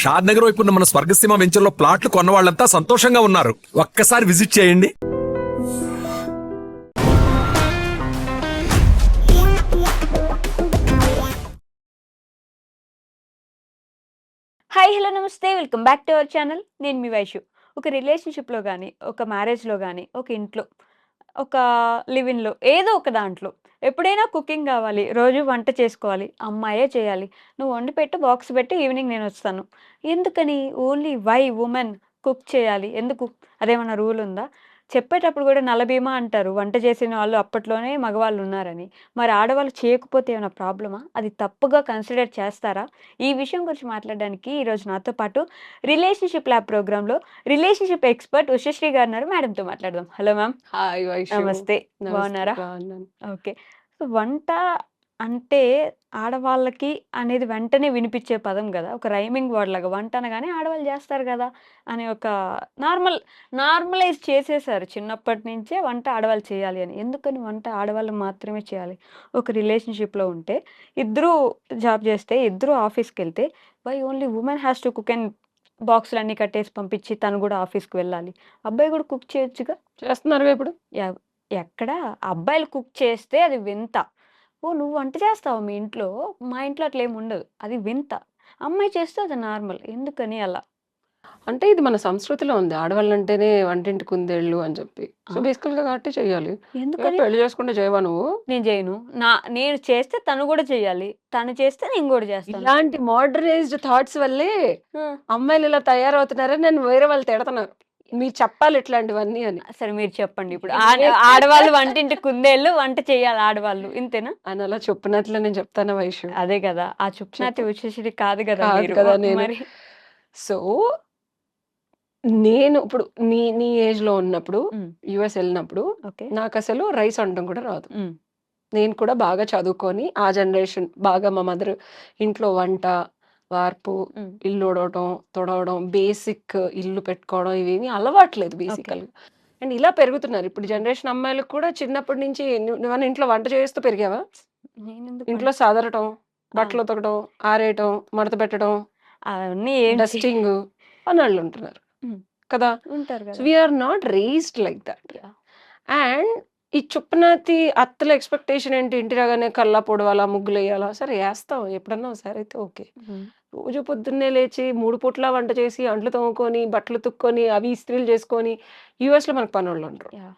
షాద్ నగర్ వైపు ఉన్న మన స్వర్గసీమ వెంచర్లో ప్లాట్లు కొన్న వాళ్ళంతా సంతోషంగా ఉన్నారు. ఒక్కసారి విజిట్ చేయండి. హాయ్ హలో నమస్తే welcome back to our channel. నేను మీ వైషు. ఒక రిలేషన్షిప్లో కానీ, ఒక మ్యారేజ్లో కానీ, ఒక ఇంట్లో, ఒక లివిన్లో ఏదో ఒక దాంట్లో ఎప్పుడైనా కుకింగ్ కావాలి, రోజు వంట చేసుకోవాలి, అమ్మాయే చేయాలి. నువ్వు వండి పెట్టు, బాక్స్ పెట్టి ఈవినింగ్ నేను వస్తాను. ఎందుకని ఓన్లీ వై ఉమెన్ కుక్ చేయాలి? ఎందుకు? అదేమన్నా రూల్ ఉందా? చెప్పేటప్పుడు కూడా నలభీమా అంటారు, వంట చేసిన వాళ్ళు అప్పట్లోనే మగవాళ్ళు ఉన్నారని. మరి ఆడవాళ్ళు చేయకపోతే ఏమైనా ప్రాబ్లమా? అది తప్పుగా కన్సిడర్ చేస్తారా? ఈ విషయం గురించి మాట్లాడడానికి ఈరోజు నాతో పాటు రిలేషన్షిప్ ల్యాబ్ ప్రోగ్రాంలో రిలేషన్షిప్ ఎక్స్పర్ట్ ఉషశ్రీ గారు ఉన్నారు. మేడంతో మాట్లాడదాం. Hello ma'am. హాయ్ వైషు. నమస్తే. నమస్తే. బాగున్నారా? బాగున్నాను. ఓకే. సో, వంట అంటే ఆడవాళ్ళకి అనేది వెంటనే వినిపించే పదం గదా! ఒక రైమింగ్ వర్డ్ లాగా. వంట అనగానే ఆడవాళ్ళు జేస్తారు గదా! అనే ఒక నార్మలైజ్ చేసేసారు. చిన్నప్పటి నుంచే వంట ఆడవాళ్ళు చేయాలి అని. ఎందుకని వంట ఆడవాళ్ళు మాత్రమే చేయాలి? ఒక రిలేషన్‌షిప్‌లో ఉంటే ఇద్దరూ జాబ్ జేస్తే, ఇద్దరూ ఆఫీస్‌కెళ్తే why only women has to cook and బాక్సులన్నీ కట్టేసి పంపించి తను గూడా ఆఫీస్‌కి వెళ్ళాలి. అబ్బాయి గూడా కుక్ చేయొచ్చుగా? చేస్తున్నారుగా ఇప్పుడు. ఎవ్ ఎక్కడ? అబ్బాయిలు కుక్ చేస్తే అది వింత. ఓహ్! నువ్వు వంట చేస్తావా మీ ఇంట్లో? మా ఇంట్లో అట్లేముండదు. అది వింత. అమ్మాయి చేస్తే అది నార్మల్. ఎందుకని అలా? అంటే ఇది మన సంస్కృతిలో ఉంది. ఆడవాళ్ళంటేనే వంటింటి కుందేళ్ళు అని చెప్పి. సో, ఆ! బేసికల్‌గా కాబట్టి చెయ్యాలి. ఎందుకని? పెళ్లి చేసుకుంటే చేయవా నువ్వు? నేను జేయను. నేను చేస్తే తను గూడా చెయ్యాలి. తను చేస్తే నేను గూడా జేస్తాను. ఇలాంటి మోడర్నైజ్డ్ థాట్స్ వల్లే ఆ! అమ్మాయిలు ఇలా తయారవుతున్నారని నన్ను వేరే వాళ్ళు తిడతన్నారు. మీరు చెప్పాలి ఇట్లాంటివన్నీ అని. సరే మీరు చెప్పండి ఇప్పుడు. ఏ- ఆడవాళ్ళు వంటింటి కుందేళ్ళు, వంట చేయాలి ఆడవాళ్ళు. ఇంతేనా? అని అలా చెప్పినట్లు నేను చెప్తాను వైషు. అదే గదా! ఆ చుప్నాతి చెప్పు. ఉషశ్రీ కాదు గదా కాదు మీరు. కదా నేను. మరి సో, నేను ఇప్పుడు నీ నీ ఏజ్‌లో ఉన్నప్పుడు హ్మ్. యూఎస్ ఎళ్ళినప్పుడు ఓకే. నాకసలు రైస్ వండడం కూడా రాదు. హ్మ్. నేను కూడా బాగా చదువుకొని ఆ జనరేషన్ బాగా మా మదర్ ఇంట్లో వంట, వార్పు, హ్మ్. ఇల్లు ఊడవటం, తుడవడం, బేసిక్ ఇల్లు పెట్టుకోవడం ఇవేమీ అలవాట్లేదు ఓకే. బేసికల్‌గా. అండ్ ఇలా పెరుగుతున్నారు. ఇప్పుడు జనరేషన్ అమ్మాయిలకు కూడా చిన్నప్పటి నుంచి నువ్వేమన్నా ఇంట్లో వంట చేస్తూ పెరిగావా? నేనెందుకు ఇంట్లో సదరటం, ఆ! బట్టలు ఉతకడం, ఆరేయటం, మడత పెట్టడం, అవన్నీ ఏం డస్టింగు పనోళ్ళుంటున్నారు హ్మ్. కదా! ఉంటారు సో, గదా! We are not raised like that. Yeah! అండ్ ఈ చుప్పనాతి అత్తల ఎక్స్‌పెక్టేషన్ ఏంటి? ఇంటి రాగానే కల్లాపు పొడవాలా, ముగ్గులెయ్యాలా? సరే ఏస్తాం. ఎప్పుడన్నా ఒకసారి అయితే ఓకే. హ్మ్. రోజు పొద్దున్నే లేచి 3 పూటలా వంట చేసి, అంట్లు తోముకొని, బట్టలు ఉతుక్కొని, అవి ఇస్త్రీలు చేసుకొని, యూఎస్‌లో మనకు పనోళ్ళుండరు. యాహ్!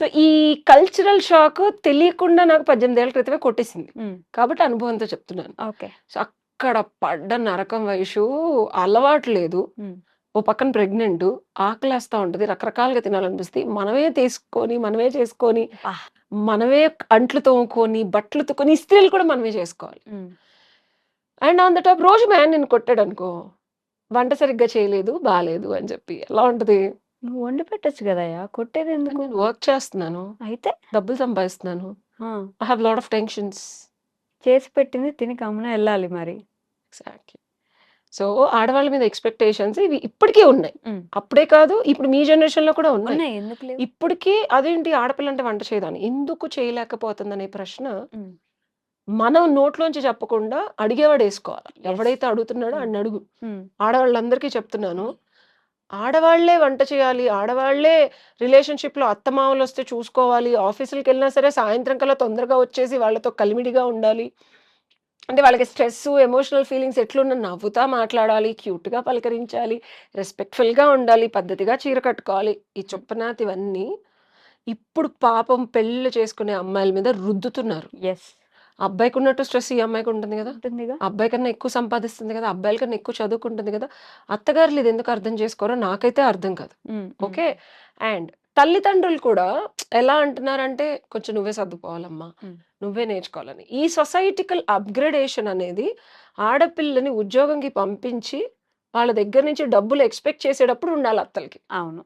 సో, ఈ కల్చరల్ షాక్ తెలియకుండా నాకు 18 ఏళ్ల క్రితమే కొట్టేసింది. హ్మ్. కాబట్టి అనుభవంతో చెప్తున్నాను. ఓకే. సో, అక్కడ పడ్డ నరకం వైషు అలవాటు లేదు. హ్మ్. ఓ పక్కన ప్రెగ్నెంటు, ఆకలేస్తా ఉంటది. రకరకాలుగా తినాలనిపిస్తది. మనమే తీసుకొని, మనమే చేసుకొని, అబ్బా! మనమే అంట్లు తోముకొని, బట్టలు ఉతుక్కొని, ఇస్త్రీలు కూడా మనమే చేసుకోవాలి. హ్మ్. అండ్ ఆన్ ద టాప్ రోజు మా ఆయన నిన్ను కొట్టాడనుకో, వంట సరిగ్గా చేయలేదు, బాలేదు అని చెప్పి ఎలా ఉంటది? నువ్వు వండి పెట్టొచ్చు గదయ్యా! కానీ కొట్టేదెందుకు? నేను వర్క్ చేస్తున్నాను. అయితే? డబ్బులు సంపాదిస్తున్నాను. ఆ! I have lot of tensions. చేసి పెట్టింది తిని గమ్మున ఎళ్ళాలి మరి. ఎగ్జాక్ట్‌లీ. సో, ఆడవాళ్ళ మీద ఎక్స్‌పెక్టేషన్స్ ఇవి ఇప్పటికి ఉన్నాయి. హ్మ్. అప్పుడే కాదు, ఇప్పుడు మీ జనరేషన్‌లో కూడా ఉన్నాయి. ఉన్నాయి. ఎందుకు లేవు? ఇప్పటికి అదేంటి ఆడపిల్లంటే వంట చేయదా అని. ఎందుకు చేయలేకపోతుందనే ప్రశ్న హ్మ్. మనం నోట్లోంచి చెప్పకుండా అడిగేవాడేసుకోవాలి. యెస్. ఎవడైతే అడుగుతున్నాడో హ్మ్. ఆడినడుగు. హ్మ్. ఆడవాళ్ళందరికీ చెప్తున్నాను. ఆడవాళ్ళే వంట చేయాలి. ఆడవాళ్ళే రిలేషన్‌షిప్‌లో అత్తమామలొస్తే చూసుకోవాలి. ఆఫీసులకెళ్ళినా సరే సాయంత్రం కల్లా తొందరగా వచ్చేసి వాళ్ళతో కలిమిడిగా ఉండాలి. అంటే వాళ్ళకి స్ట్రెస్సు, ఎమోషనల్ ఫీలింగ్స్ ఎట్లున్నా నవ్వుతా మాట్లాడాలి, క్యూట్‌గా పలకరించాలి, రెస్పెక్ట్‌ఫుల్‌గా ఉండాలి, పద్ధతిగా చీర కట్టుకోవాలి. ఈ హ్మ్. చొప్పనాతివన్నీ ఇప్పుడు పాపం పెళ్లిళ్ళు చేసుకునే అమ్మాయిల మీద రుద్దుతున్నారు. యెస్. అబ్బాయికున్నట్టు స్ట్రెస్ ఈ అమ్మాయికుంటుంది గదా! ఉంటుందిగా. అబ్బాయి కన్నా ఎక్కువ సంపాదిస్తుంది గదా! అబ్బాయిల కన్నా ఎక్కువ చదువుకుంటుంది గదా! అత్తగారులు ఇదెందుకు అర్థం చేసుకోరో నాకైతే అర్థం కాదు. హ్మ్. హ్మ్. ఓకే. అండ్ తల్లిదండ్రులు కూడా ఎలా అంటున్నారంటే, "కొంచెం నువ్వే సర్దుకోవాలమ్మా. హ్మ్. నువ్వే నేర్చుకోవాలని." ఈ సొసైటికల్ అప్‌గ్రేడేషన్ అనేది ఆడపిల్లని ఉద్యోగంకి పంపించి, వాళ్ళ దగ్గర నుంచి డబ్బులు ఎక్స్‌పెక్ట్ చేసేటప్పుడు ఉండాలి అత్తలకి. అవును.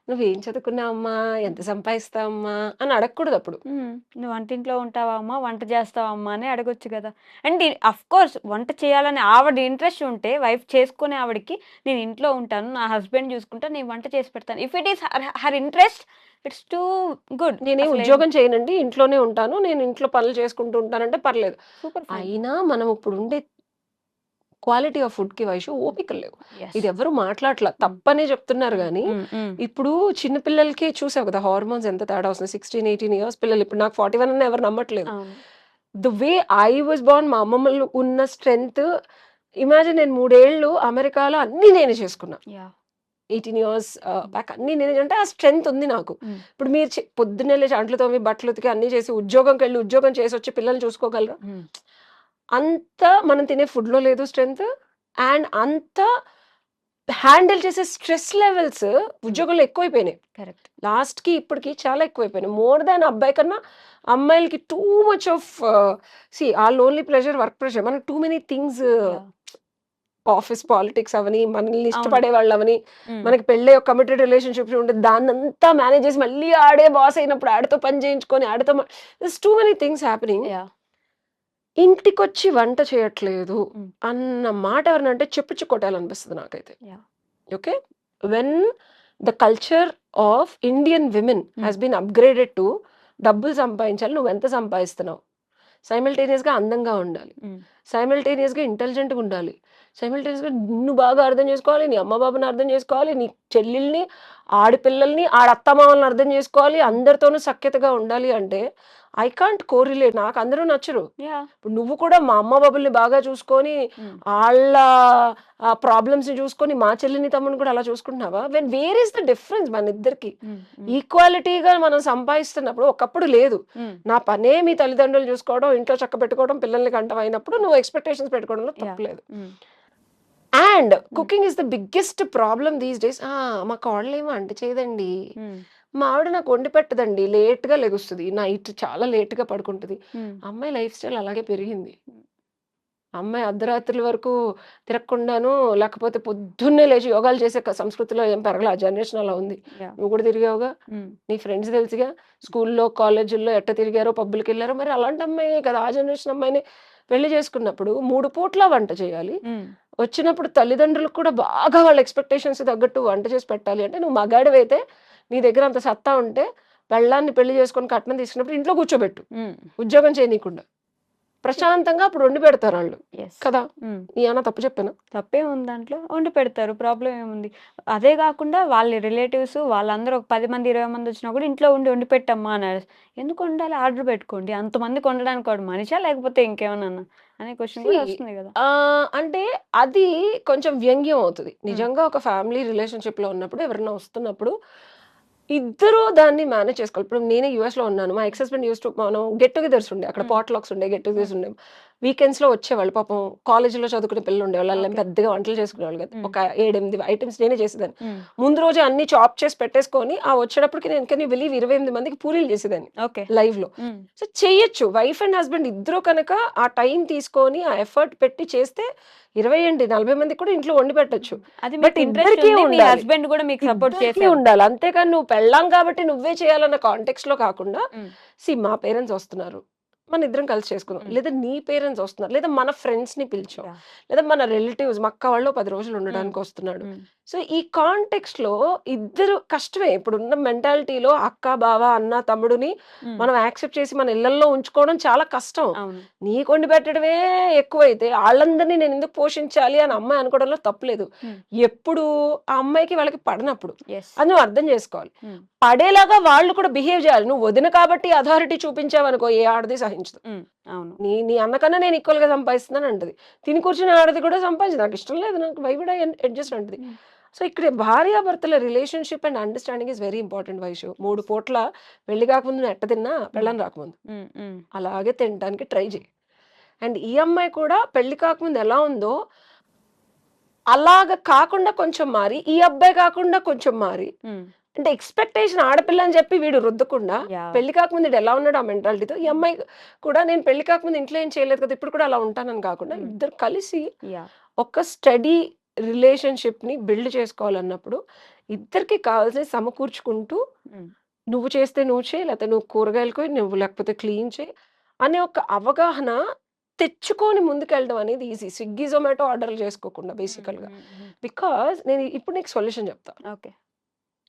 "నువ్వేం చదువుకున్నావమ్మా? ఎంత సంపాదిస్తావమ్మా?" అని అడగకూడదప్పుడు. హ్మ్. "నువ్వు వంటింట్లో ఉంటావా అమ్మా? వంట చేస్తావా అమ్మా?" అని అడగొచ్చు గదా! అండ్ అఫ్‌కోర్స్ వంట చేయాలని ఆవిడ ఇంట్రెస్ట్ ఉంటే వైఫ్ చేసుకునే ఆవిడకి నేను ఇంట్లో ఉంటాను. నా హస్బెండ్ చూసుకుంటా. నేను వంట చేసి పెడతాను. If it is her interest it's too good. నేనేం అసలేం ఉద్యోగం చేయనండి. ఇంట్లోనే ఉంటాను. నేను ఇంట్లో పనులు చేసుకుంటూ ఉంటానంటే పర్లేదు. Super fine. అయినా మనం ఇప్పుడుండే క్వాలిటీ ఆఫ్ ఫుడ్‌కి వైషు ఓపికలు లేవు. యెస్. ఇది ఎవరు మాట్లాడట్లా. తప్పనే చెప్తున్నారు గానీ, ఇప్పుడు చిన్న పిల్లలకి చూసావు కదా! హార్మోన్స్ ఎంత తేడా వస్తుంది. 16, 18 ఇయర్స్ పిల్లలు. ఇప్పుడు నాకు 41 అన్నా ఎవరు నమ్మట్లేదు. అవును. The way I was Born మా అమ్మమ్మలు ఉన్న స్ట్రెంగ్త్ ఇమాజిన్ నేను 3 ఏళ్ళు అమెరికాలో అన్నీ నేనే చేసుకున్నా. యాహ్! 18 ఇయర్స్ బ్యాక్ అన్నీ నేనే అంటే ఆ స్ట్రెంగ్త్ ఉంది నాకు. ఇప్పుడు మీరు పొద్దున్నే లేచి అంట్లు తోమి, బట్టలు ఉతికి అన్నీ చేసి ఉద్యోగంకెళ్ళి ఉద్యోగం చేసొచ్చి పిల్లల్ని చూసుకోగలరా? అంత మనం తినే ఫుడ్‌లో లేదు స్ట్రెంగ్త్. అండ్ అంత హ్యాండిల్ చేసే స్ట్రెస్ లెవెల్స్ ఉద్యోగంలో ఎక్కువైపోయినాయి. కరెక్ట్. లాస్ట్‌కి ఇప్పటికి చాలా ఎక్కువైపోయినాయి. మోర్ దాన్ అబ్బాయి కన్నా అమ్మాయిలకి too much of a lonely pressure, work pressure. మనకు too many things yeah! Office politics అవని, మనల్ని అవును. ఇష్టపడే వాళ్ళవని, హ్మ్. మనకి పెళ్ళై ఒక కమిటెడ్ రిలేషన్‌షిప్స్ ఉంటది. దాన్నంతా మేనేజ్ చేసి మళ్ళీ ఆడే బాస్ అయినప్పుడు ఆడితో పని చేయించుకొని ఆడితో this too many things happening. Yeah! ఇంటికొచ్చి వంట చేయట్లేదు హ్మ్. అన్న మాట ఎవరినంటే చెప్పుచ్చు కొట్టాలనిపిస్తది నాకైతే. Yeah! Okay. When the culture of Indian women has been upgraded to డబ్బులు సంపాదించాలి. నువ్వెంత సంపాదిస్తున్నావు? సైమల్టేనియస్‌గా అందంగా ఉండాలి. సైమల్టేనియస్‌గా ఇంటెలిజెంట్‌గా ఉండాలి. సైమల్టేనియస్‌గా నిన్ను బాగా అర్థం చేసుకోవాలి. నీ అమ్మ బాబాని అర్థం చేసుకోవాలి. నీ చెల్లెల్ని, ఆడపిల్లల్ని, అత్తమామల్ని అర్థం చేసుకోవాలి. అందరితోనూ సఖ్యతగా ఉండాలి అంటే ఐ కాంట్ కోరిలేట్. నాకు అందరూ నచ్చరు. యాహ్! ఇప్పుడు నువ్వు కూడా మా అమ్మ బాబుల్ని బాగా చూసుకొని, ఆళ్ళ ప్రాబ్లమ్స్‌ని చూసుకొని, మా చెల్లిని, తమ్ముడిని కూడా అలా చూసుకుంటున్నావా? వేర్ ఈస్ ద డిఫరెన్స్ మనిద్దరికి? ఈక్వాలిటీగా మనం సంపాదిస్తున్నప్పుడు ఒకప్పుడు లేదు. నా పనే మీ తల్లిదండ్రులు చూసుకోవడం, ఇంట్లో చక్కబెట్టుకోవడం, పిల్లల్ని కంటం అయినప్పుడు నువ్వు ఎక్స్‌పెక్టేషన్స్ పెట్టుకోవడంలో యాహ్! తప్పులేదు. And cooking is the biggest problem these days. మా కోడలేమో వంట చేయదండి. మా ఆవిడ నాకు వండి పెట్టదండి. లేట్‌గా లెగుస్తది. నైట్ చాలా లేట్‌గా పడుకుంటది. అమ్మాయి లైఫ్ స్టైల్ అలాగే పెరిగింది. అమ్మాయి అర్ధరాత్రుల వరకు తిరగకుండాను, లేకపోతే పొద్దున్నే లేచి యోగాలు చేసే సంస్కృతిలో ఏం పెరగల. ఆ జనరేషన్ అలా ఉంది. యాహ్! నువ్వు కూడా తిరిగావుగా. నీ ఫ్రెండ్స్ తెలుసుగా. స్కూల్లో, కాలేజుల్లో ఎట్ట తిరిగారో, పబ్బులకెళ్లారో. మరి అలాంటి అమ్మాయే కదా! ఆ జనరేషన్ అమ్మాయిని పెళ్లి చేసుకున్నప్పుడు 3 పూట్ల వంట చేయాలి. వచ్చినప్పుడు తల్లిదండ్రులకు కూడా బాగా వాళ్ళ ఎక్స్‌పెక్టేషన్స్ తగ్గట్టు వంట చేసి పెట్టాలి అంటే, నువ్వు మగాడివైతే నీ దగ్గర అంత సత్తా ఉంటే పెళ్ళాన్ని పెళ్లి చేసుకొని కట్నం తీసుకున్నప్పుడు ఇంట్లో కూర్చోబెట్టు. ఉద్యోగం చేయనీయకుండా. ప్రశాంతంగా అప్పుడు వండి పెడతారాళ్ళు. యెస్. కదా! ఏమన్నా తప్పు చెప్పానా? తప్పేముంది దాంట్లో? వండి పెడతారు. ప్రాబ్లమ్ ఏముంది? అదే గాకుండా వాళ్ళ రిలేటివ్స్ వాళ్ళందరూ ఒక 10 మంది, 20 మంది వచ్చినా కూడా ఇంట్లో వండి పెట్టమ్మా అన్నారు. ఎందుకు వండాలి? ఆర్డర్ పెట్టుకోండి. అంతమందికి వండడానికి వాడు మనిషా? లేకపోతే ఇంకేమన్నానా? అనే క్వెషన్ కూడా వస్తుంది గదా! అంటే అది కొంచెం వ్యంగ్యం అవుతది. నిజంగా ఒక ఫ్యామిలీ రిలేషన్‌షిప్‌లో ఉన్నప్పుడు ఎవరైనా వస్తున్నప్పుడు ఇద్దరూ దాన్ని మేనేజ్ చేసుకోవాలి. ఇప్పుడు నేనే యూఎస్‌లో ఉన్నాను. మా ఎక్స్ హస్బెండ్ యూజ్డ్ టు మనం గెట్ టుగెదర్స్ ఉండే. అక్కడ పాట్‌లాక్స్ ఉండే, గెట్ టుగెదర్స్ ఉండే. వీకెండ్స్‌లో వచ్చేవాళ్ళు. పాపం కాలేజీలో చదువుకునే పిల్లలు ఉండేవాళ్ళు. ఆళ్ళేం ఓకే. పెద్దగా వంటలు చేసుకునేవాళ్ళు కాదు. ఒక 7, 8 ఐటెమ్స్ నేనే చేసేదాన్ని. హ్మ్. ముందు రోజే అన్నీ చాప్ చేసి పెట్టేసుకొని, వచ్చేటప్పటికి నేను కెన్ యూ బిలీవ్ 28 మందికి పూరీలు చేసేదాన్ని ఓకే. లైవ్‌లో. సో, చెయ్యొచ్చు. వైఫ్ అండ్ హస్బెండ్ ఇద్దరు కనుక ఆ టైం తీసుకొని, ఆ ఎఫర్ట్ పెట్టి చేస్తే 20 ఏంటి 40 మందికి కూడా ఇంట్లో వండి పెట్టొచ్చు. అది బట్ మీకు ఇంట్రెస్ట్ ఇద్దరికీ ఉంది. మీ ఉండాలి. హస్బెండ్ కూడా మీకు సపోర్ట్ ఇద్దరికీ చేశారు. ఉండాలి. అంతేకాని నువ్వు పెళ్ళాం కాబట్టి నువ్వే చేయాలన్న కాంటెక్స్‌లో కాకుండా, హ్మ్. మా పేరెంట్స్ వస్తున్నారు. మనిద్దరం కలిసి చేసుకుందాం. లేదా నీ పేరెంట్స్ వస్తున్నారు. లేదా మన ఫ్రెండ్స్‌ని పిలిచాం. యాహ్! లేదా మన రిలేటివ్స్ మా అక్క వాళ్ళు 10 రోజులు హ్మ్. ఉండడానికి వస్తున్నాడు. హ్మ్. సో, ఈ కాంటెక్స్ట్‌లో ఇద్దరు కష్టమే. ఇప్పుడున్న మెంటాలిటీలో అక్క, బావ, అన్న, తమ్ముడిని మనం యాక్సెప్ట్ చేసి మన ఇళ్లల్లో ఉంచుకోవడం చాలా కష్టం. అవును. నీకు వండి పెట్టడమే ఎక్కువైతే ఆళ్ళందరిని నేను ఎందుకు పోషించాలి అని అమ్మాయి అనుకోవడంలో తప్పులేదు. ఎప్పుడు ఆ అమ్మాయికి వాళ్ళకి పడనప్పుడు. యెస్. అది నువ్వు అర్థం చేసుకోవాలి. పడేలాగా వాళ్ళు కూడా బిహేవ్ చేయాలి. నువ్వు వదిన కాబట్టి అథారిటీ చూపించావనుకో ఏ ఆడది సహించదు. అవును. నీ అన్న కన్నా నేను ఈక్వల్‌గా సంపాదిస్తున్నాను అంటది. తిని కూర్చున్న ఆడది కూడా సంపాదించదు. నాకు ఇష్టం లేదు. నాకు వై వుడ్ ఐ అడ్జస్ట్ అంటది. సో, ఇక్కడ భార్యాభర్తల relationship and understanding is very important Vaishu. 3 పూట్ల పెళ్లి కాకముందు నువ్వు ఎట్ట తిన్నా పెళ్ళాం రాకముందు. అలాగే తినటానికి ట్రై చెయి. అండ్ ఈ అమ్మాయి కూడా పెళ్లి కాకముందు ఎలా ఉందో అలాగా కాకుండా కొంచెం మారి, ఈ అబ్బాయి కాకుండా కొంచెం మారి అంటే ఎక్స్‌పెక్టేషన్ ఆడపిల్ల అని చెప్పి వీడు రుద్దకుండా, యాహ్! పెళ్లి కాకముందు ఈడు ఎలా ఉన్నాడో ఆ మెంటాలిటీతో, ఈ అమ్మాయి కూడా నేను పెళ్లి కాకముందు ఇంట్లో ఏం చేయలేదు కదా! ఇప్పుడు కూడా అలా ఉంటానని కాకుండా, ఇద్దరు కలిసి యాహ్! ఒక స్టడీ రిలేషన్‌షిప్‌ని బిల్డ్ చేసుకోవాలన్నప్పుడు, ఇద్దరికీ కావాల్సినవి సమకూర్చుకుంటూ, నువ్వు చేస్తే నువ్వు చెయి, లేకపోతే నువ్వు కూరగాయలు కోయి, నువ్వు లేకపోతే క్లీన్ చెయి, అనే ఒక అవగాహన తెచ్చుకొని ముందుకెళ్ళడం అనేది ఈజీ. స్విగ్గీ, జొమాటో ఆర్డర్‌లు చేసుకోకుండా బేసికల్‌గా. బికాజ్ నేను ఇప్పుడు నీకు సొల్యూషన్ చెప్తా. ఓకే.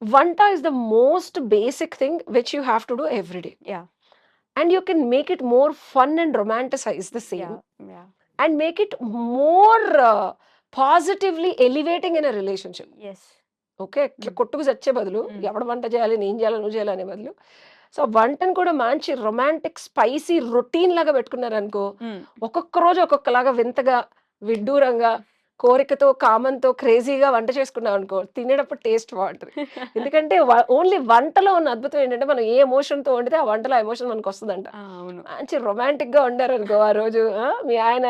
వంట is the most basic thing which you have to do every day. Yeah! And you can make it more fun and romanticize the same. Yeah! Yeah! And make it more positively elevating in a relationship. Yes. Okay. ఇట్లా కొట్టుకు చచ్చే బదులు Mm. ఎవడు వంట చేయాలి, నేను చేయాలి, నువ్వు చేయాలి అనే బదులు సో వంటను కూడా మంచి రొమాంటిక్ స్పైసీ రొటీన్ లాగా పెట్టుకున్నారనుకో, హ్మ్. ఒక్కొక్క రోజు ఒక్కొక్కలాగా వింతగా, విడ్డూరంగా, కోరికతో, కామంతో, క్రేజీగా వంట చేసుకున్నాం అనుకో, తినేటప్పుడు టేస్ట్ బాగుంటది. ఎందుకంటే ఓన్లీ వంటలో ఉన్న అద్భుతం ఏంటంటే మనం ఏ ఎమోషన్‌తో వండితే ఆ వంటలో ఆ ఎమోషన్ మనకొస్తదంట. ఆ! అవును. మంచి రొమాంటిక్‌గా వండారనుకో ఆ రోజు మీ ఆయన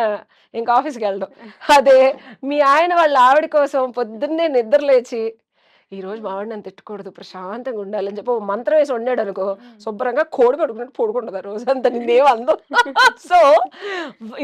ఇంక ఆఫీస్‌కెళ్ళడు. అదే మీ ఆయన వాళ్ళ ఆవిడ కోసం పొద్దున్నే నిద్ర లేచి, ఈరోజు మా ఆవిడ నన్ను తిట్టకూడదు, ప్రశాంతంగా ఉండాలని చెప్పి ఓ మంత్రం వేసి వండాడనుకో, హ్మ్. శుభ్రంగా కోడి పడుకున్నట్టు పడుకుంటది ఆ రోజంతా నిన్నేం అనదు. సో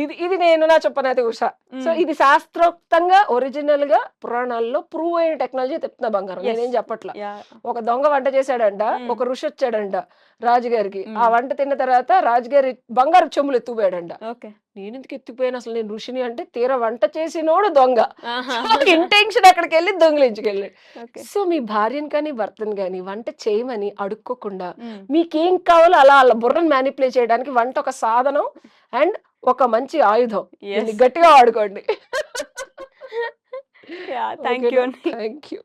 ఇది ఇది నేను నా చొప్పనాతి ఉష. సో హ్మ్. ఇది శాస్త్రోక్తంగా ఒరిజినల్‌గా పురాణాల్లో ప్రూవ్ అయిన టెక్నాలజీ చెప్తున్నా బంగారం. యెస్. నేనేం చెప్పట్లా. యాహ్! ఒక దొంగ వంట చేశాడంట. హ్మ్. ఒక ఋషొచ్చాడంట రాజుగారికి. ఆ హ్మ్. వంట తిన్న తర్వాత రాజుగారి బంగారపు చెంబులు ఎత్తుకుపోయాడంట. ఓకే. నేనెందుకు ఎత్తుకుపోయాను అసలు, నేను ఋషిని అంటే, తీరా వంట చేసినోడు దొంగ. ఆహా! సో ఇంటెన్షన్ అక్కడికెళ్ళి దొంగిలించుకెళ్ళాడు. ఓకే. సో మీ భార్యని కానీ, భర్తని గాని వంట చేయమని అడుక్కోకుండా హ్మ్. మీకేం కావాలో అలా ఆళ్ళ బుర్రని మ్యానిప్యులేట్ చేయడానికి వంట ఒక సాధనం అండ్ ఒక మంచి ఆయుధం. దీన్ని యెస్. గట్టిగా వాడుకోండి. యాహ్! థాంక్ యూ ఓకేనా? అండి. Thank you.